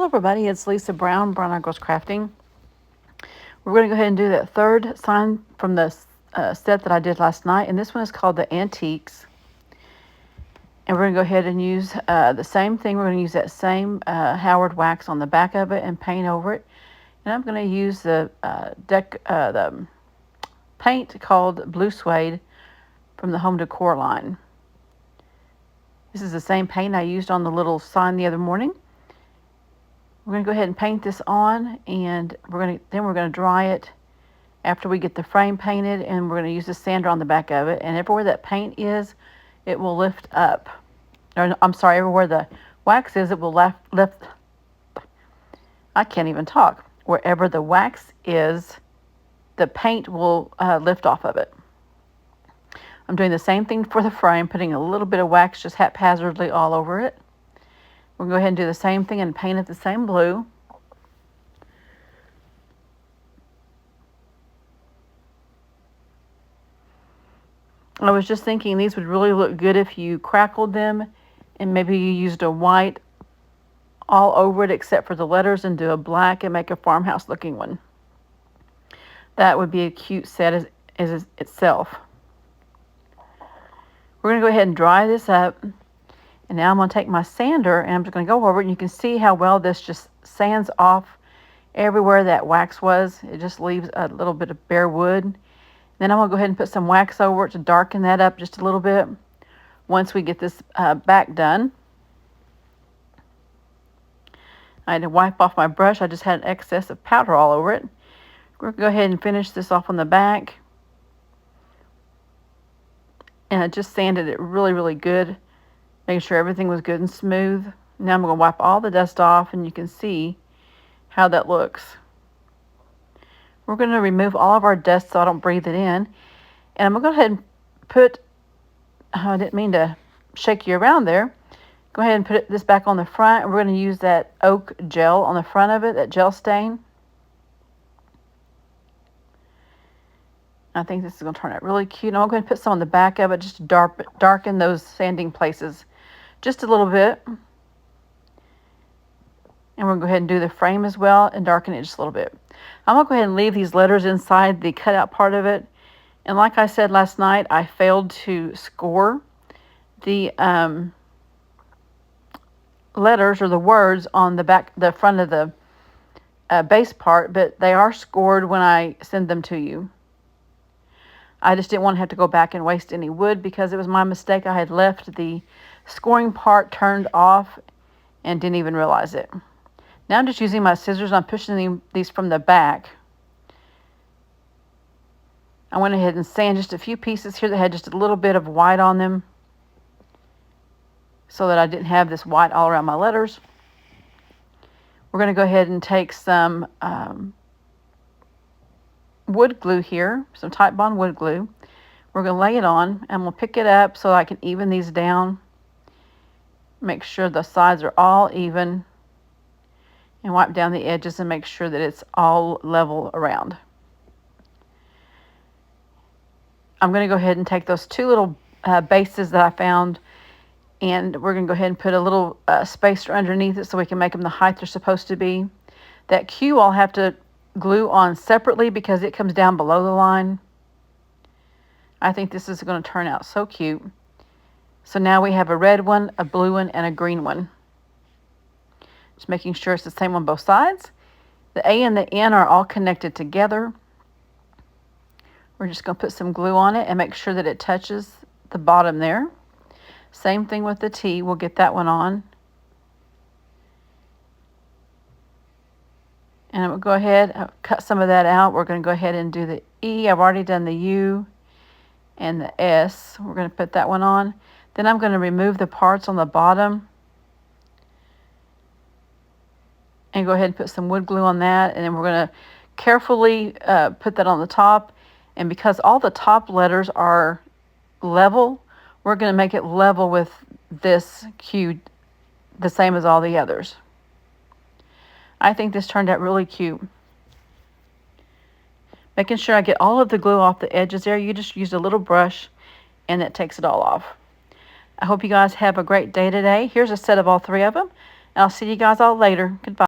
Hello everybody, it's Lisa Brown, Brown Eyed Girls Crafting. We're going to go ahead and do that third sign from the set that I did last night, and this one is called the Antiques. And we're going to go ahead and use the same thing. We're going to use that same Howard wax on the back of it and paint over it. And I'm going to use the paint called Blue Suede from the Home Decor line. This is the same paint I used on the little sign the other morning. We're going to go ahead and paint this on, and we're going to dry it after we get the frame painted, and we're going to use the sander on the back of it. And everywhere that paint is, it will lift up. Or, I'm sorry, everywhere the wax is, it will lift. I can't even talk. Wherever the wax is, the paint will lift off of it. I'm doing the same thing for the frame, putting a little bit of wax just haphazardly all over it. We'll go ahead and do the same thing and paint it the same blue. I was just thinking these would really look good if you crackled them and maybe you used a white all over it except for the letters and do a black and make a farmhouse looking one. That would be a cute set as itself. We're going to go ahead and dry this up. And now I'm going to take my sander and I'm just going to go over it, and you can see how well this just sands off everywhere that wax was. It just leaves a little bit of bare wood. Then I'm going to go ahead and put some wax over it to darken that up just a little bit once we get this back done. I had to wipe off my brush. I just had an excess of powder all over it. We're going to go ahead and finish this off on the back. And I just sanded it really, really good, making sure everything was good and smooth. Now I'm going to wipe all the dust off, and you can see how that looks. We're going to remove all of our dust so I don't breathe it in. And I'm going to go ahead and put, I didn't mean to shake you around there. Go ahead and put this back on the front. We're going to use that oak gel on the front of it, that gel stain. I think this is going to turn out really cute. I'm going to put some on the back of it just to darken those sanding places just a little bit. And we're going to go ahead and do the frame as well and darken it just a little bit. I'm going to go ahead and leave these letters inside the cutout part of it. And like I said last night, I failed to score the letters or the words on the front of the base part, but they are scored when I send them to you. I just didn't want to have to go back and waste any wood because it was my mistake. I had left the scoring part turned off and didn't even realize it. Now I'm just using my scissors. I'm pushing these from the back. I went ahead and sanded just a few pieces here that had just a little bit of white on them so that I didn't have this white all around my letters. We're going to go ahead and take some wood glue here, some Titebond wood glue. We're going to lay it on, and we'll pick it up so I can even these down. Make sure the sides are all even, and wipe down the edges and make sure that it's all level around. I'm going to go ahead and take those two little bases that I found, and we're going to go ahead and put a little spacer underneath it so we can make them the height they're supposed to be. That Q I'll have to glue on separately because it comes down below the line. I think this is going to turn out so cute. So now we have a red one, a blue one, and a green one. Just making sure it's the same on both sides. The A and the N are all connected together. We're just going to put some glue on it and make sure that it touches the bottom there. Same thing with the T. We'll get that one on. And we'll go ahead, cut some of that out. We're going to go ahead and do the E. I've already done the U and the S. We're going to put that one on. Then I'm going to remove the parts on the bottom and go ahead and put some wood glue on that. And then we're going to carefully put that on the top. And because all the top letters are level, we're going to make it level with this Q, the same as all the others. I think this turned out really cute. Making sure I get all of the glue off the edges there. You just use a little brush and that takes it all off. I hope you guys have a great day today. Here's a set of all three of them. And I'll see you guys all later. Goodbye.